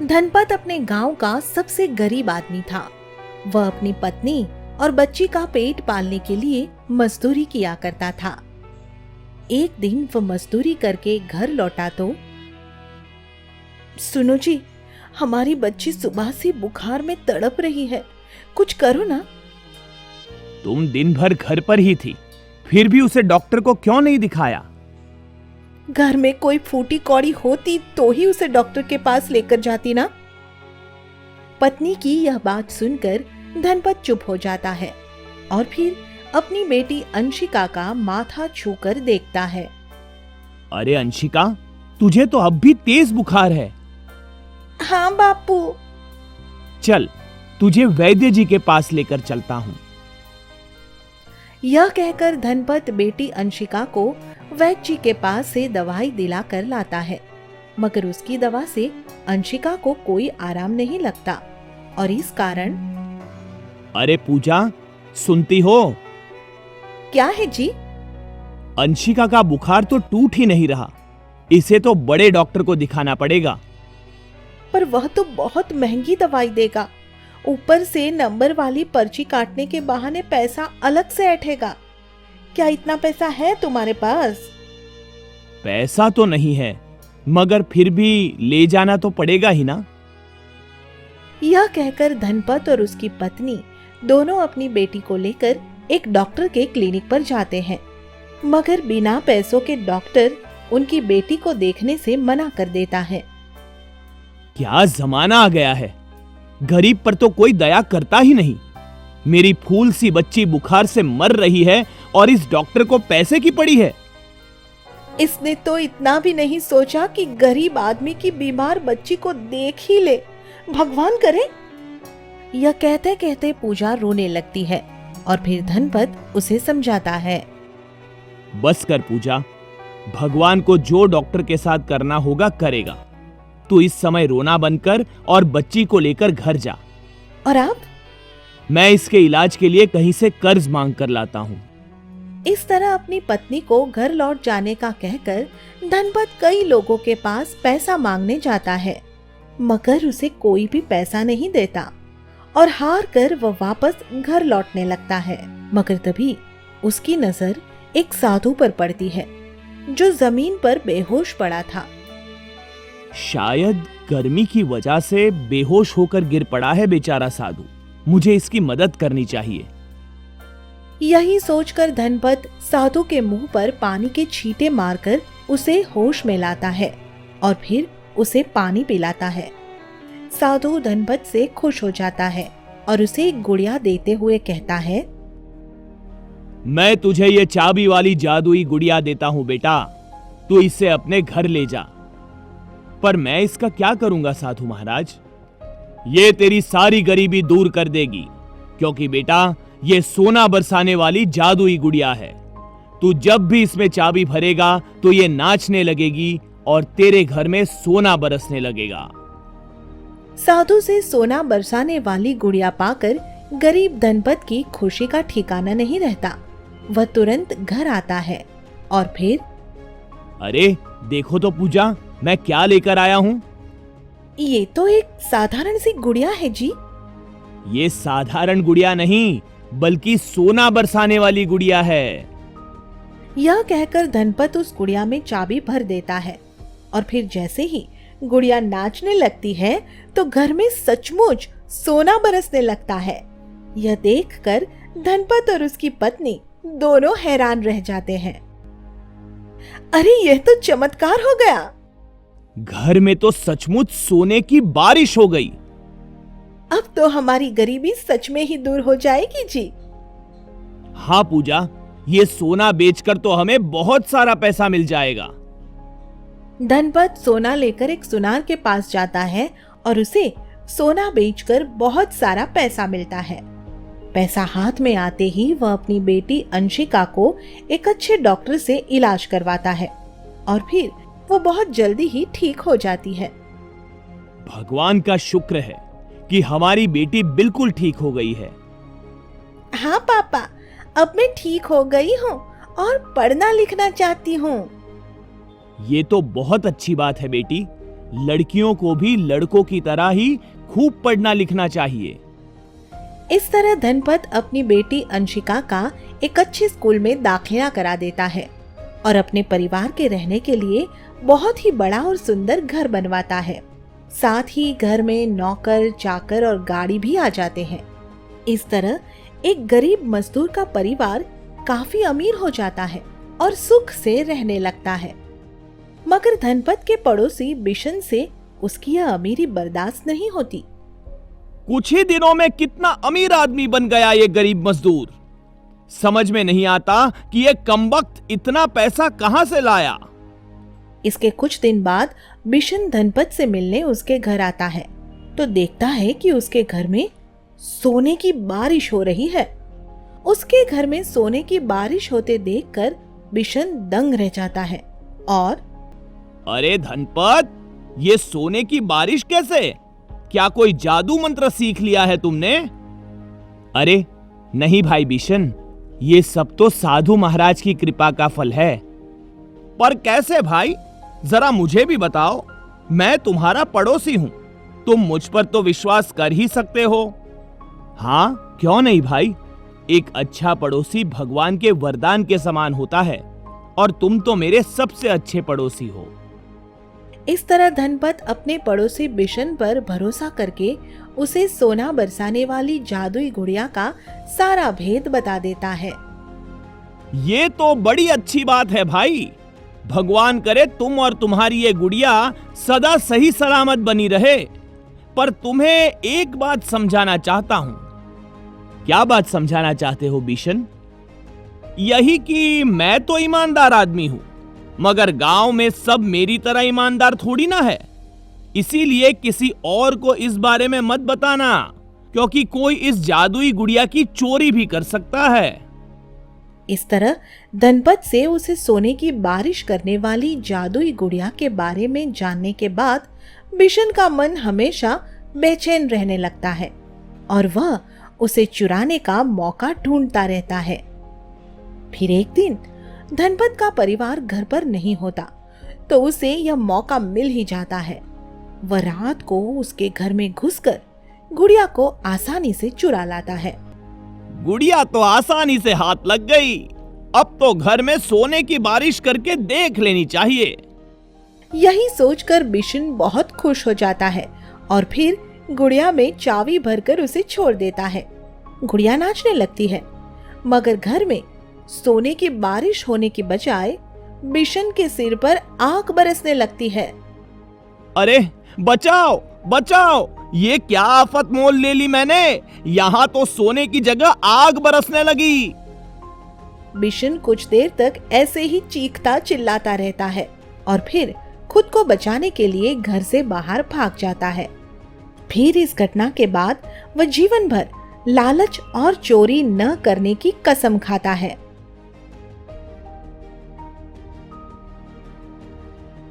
धनपत अपने गांव का सबसे गरीब आदमी था। वह अपनी पत्नी और बच्ची का पेट पालने के लिए मजदूरी किया करता था। एक दिन वह मजदूरी करके घर लौटा तो, सुनो जी, हमारी बच्ची सुबह से बुखार में तड़प रही है, कुछ करो ना। तुम दिन भर घर पर ही थी, फिर भी उसे डॉक्टर को क्यों नहीं दिखाया? घर में कोई फूटी कौड़ी होती तो ही उसे डॉक्टर के पास लेकर जाती ना। पत्नी की यह बात सुनकर धनपत चुप हो जाता है और फिर अपनी बेटी अंशिका का माथा छूकर देखता है। अरे अंशिका, तुझे तो अब भी तेज बुखार है। हाँ बापू। चल, तुझे वैद्य जी के पास लेकर चलता हूँ। यह कहकर धनपत बेटी अंशिका को वैद्य जी के पास से दवाई दिला कर लाता है, मगर उसकी दवा से अंशिका को कोई आराम नहीं लगता और इस कारण। अरे पूजा, सुनती हो? क्या है जी? अंशिका का बुखार तो टूट ही नहीं रहा, इसे तो बड़े डॉक्टर को दिखाना पड़ेगा। पर वह तो बहुत महंगी दवाई देगा, ऊपर से नंबर वाली पर्ची काटने के बहाने पैसा अलग से ऐंठेगा। क्या इतना पैसा है तुम्हारे पास? पैसा तो नहीं है, मगर फिर भी ले जाना तो पड़ेगा ही ना। यह कहकर धनपत और उसकी पत्नी दोनों अपनी बेटी को लेकर एक डॉक्टर के क्लिनिक पर जाते हैं, मगर बिना पैसों के डॉक्टर उनकी बेटी को देखने से मना कर देता है। क्या जमाना आ गया है, गरीब पर तो कोई दया करता ही नहीं। मेरी फूल सी बच्ची बुखार से मर रही है और इस डॉक्टर को पैसे की पड़ी है। इसने तो इतना भी नहीं सोचा कि गरीब आदमी की बीमार बच्ची को देख ही ले, भगवान करे। यह कहते कहते पूजा रोने लगती है और फिर धनपत उसे समझाता है। बस कर पूजा, भगवान को जो डॉक्टर के साथ करना होगा करेगा। तू इस समय रोना बंद कर और बच्ची को लेकर घर जा। और आप? मैं इसके इलाज के लिए कहीं से कर्ज मांग कर लाता हूँ। इस तरह अपनी पत्नी को घर लौट जाने का कहकर धनपत कई लोगों के पास पैसा मांगने जाता है, मगर उसे कोई भी पैसा नहीं देता और हार कर वह वापस घर लौटने लगता है। मगर तभी उसकी नजर एक साधु पर पड़ती है जो जमीन पर बेहोश पड़ा था। शायद गर्मी की वजह से बेहोश होकर गिर पड़ा है बेचारा साधु, मुझे इसकी मदद करनी चाहिए। यही सोचकर धनपत साधु के मुंह पर पानी के छींटे मारकर उसे होश में लाता है और फिर उसे पानी पिलाता है। साधु धनपत से खुश हो जाता है और उसे एक गुड़िया देते हुए कहता है, मैं तुझे ये चाबी वाली जादुई गुड़िया देता हूँ बेटा, तू इसे अपने घर ले जा। पर मैं इसका क्या करूंगा साधु महाराज? ये तेरी सारी गरीबी दूर कर देगी, क्योंकि बेटा ये सोना बरसाने वाली जादुई गुड़िया है। तू जब भी इसमें चाबी भरेगा तो ये नाचने लगेगी और तेरे घर में सोना बरसने लगेगा। साधु से सोना बरसाने वाली गुड़िया पाकर गरीब धनपत की खुशी का ठिकाना नहीं रहता। वह तुरंत घर आता है और फिर, अरे देखो तो पूजा, मैं क्या लेकर आया हूँ। ये तो एक साधारण सी गुड़िया है जी। ये साधारण गुड़िया नहीं, बल्कि सोना बरसाने वाली गुड़िया है। यह कहकर धनपत उस गुड़िया में चाबी भर देता है और फिर जैसे ही गुड़िया नाचने लगती है तो घर में सचमुच सोना बरसने लगता है। यह देखकर धनपत और उसकी पत्नी दोनों हैरान रह जाते हैं। अरे यह तो चमत्कार हो गया। घर में तो सचमुच सोने की बारिश हो गई। अब तो हमारी गरीबी सच में ही दूर हो जाएगी जी। हाँ पूजा, ये सोना बेचकर तो हमें बहुत सारा पैसा मिल जाएगा। धनपत सोना लेकर एक सुनार के पास जाता है और उसे सोना बेचकर बहुत सारा पैसा मिलता है। पैसा हाथ में आते ही वह अपनी बेटी अंशिका को एक अच्छे डॉक्टर से इलाज करवाता है और फिर वो बहुत जल्दी ही ठीक हो जाती है। भगवान का शुक्र है कि हमारी बेटी बिल्कुल ठीक हो गई है। हाँ पापा, अब मैं ठीक हो गई हूँ और पढ़ना लिखना चाहती हूँ। ये तो बहुत अच्छी बात है बेटी। लड़कियों को भी लड़कों की तरह ही खूब पढ़ना लिखना चाहिए। इस तरह धनपत अपनी बेटी अंशिका का एक अच्छे स्कूल में दाखिला करा देता है और अपने परिवार के रहने के लिए बहुत ही बड़ा और सुंदर घर बनवाता है। साथ ही घर में नौकर, चाकर और गाड़ी भी आ जाते हैं। इस तरह एक गरीब मजदूर का परिवार काफी अमीर हो जाता है और सुख से रहने लगता है। मगर धनपत के पड़ोसी बिशन से उसकी यह अमीरी बर्दाश्त नहीं होती। कुछ ही दिनों में कितना अमीर आदमी बन गया ये गरीब मजदूर। समझ में नहीं आता कि ये कमबख्त इतना पैसा कहां से लाया। इसके कुछ दिन बाद बिशन धनपत से मिलने उसके घर आता है तो देखता है कि उसके घर में सोने की बारिश हो रही है। उसके घर में सोने की बारिश होते देखकर बिशन दंग रह जाता है और अरे धनपत, ये सोने की बारिश कैसे? क्या कोई जादू मंत्र सीख लिया है तुमने? अरे नहीं भाई बिशन, ये सब तो साधु महाराज की कृपा का फल है। पर कैसे भाई, जरा मुझे भी बताओ। मैं तुम्हारा पड़ोसी हूं, तुम मुझ पर तो विश्वास कर ही सकते हो। हाँ क्यों नहीं भाई, एक अच्छा पड़ोसी भगवान के वरदान के समान होता है और तुम तो मेरे सबसे अच्छे पड़ोसी हो। इस तरह धनपत अपने पड़ोसी बिशन पर भरोसा करके उसे सोना बरसाने वाली जादुई गुड़िया का सारा भेद बता देता है। ये तो बड़ी अच्छी बात है भाई। भगवान करे तुम और तुम्हारी ये गुड़िया सदा सही सलामत बनी रहे। पर तुम्हें एक बात समझाना चाहता हूं। क्या बात समझाना चाहते हो बिशन? यही कि मैं तो ईमानदार आदमी हूं, मगर गांव में सब मेरी तरह ईमानदार थोड़ी ना है। इसीलिए किसी और को इस बारे में मत बताना, क्योंकि कोई इस जादुई गुड़िया की चोरी भी कर सकता है। इस तरह धनपत से उसे सोने की बारिश करने वाली जादुई गुड़िया के बारे में जानने के बाद बिशन का मन हमेशा बेचैन रहने लगता है और वह उसे चुराने का मौका ढूंढता रहता है। फिर एक दिन धनपत का परिवार घर पर नहीं होता तो उसे यह मौका मिल ही जाता है। वह रात को उसके घर में घुसकर गुड़िया को आसानी से चुरा लाता है। गुड़िया तो आसानी से हाथ लग गई। अब तो घर में सोने की बारिश करके देख लेनी चाहिए। यही सोचकर बिशन बहुत खुश हो जाता है और फिर गुड़िया में चाबी भरकर उसे छोड़ देता है। गुड़िया नाचने लगती है, मगर घर में सोने की बारिश होने की बजाय बिशन के सिर पर आग बरसने लगती है। अरे बचाओ बचाओ, ये क्या आफत मोल ले ली मैंने। यहाँ तो सोने की जगह आग बरसने लगी। बिशन कुछ देर तक ऐसे ही चीखता चिल्लाता रहता है और फिर खुद को बचाने के लिए घर से बाहर भाग जाता है। फिर इस घटना के बाद वह जीवन भर लालच और चोरी न करने की कसम खाता है।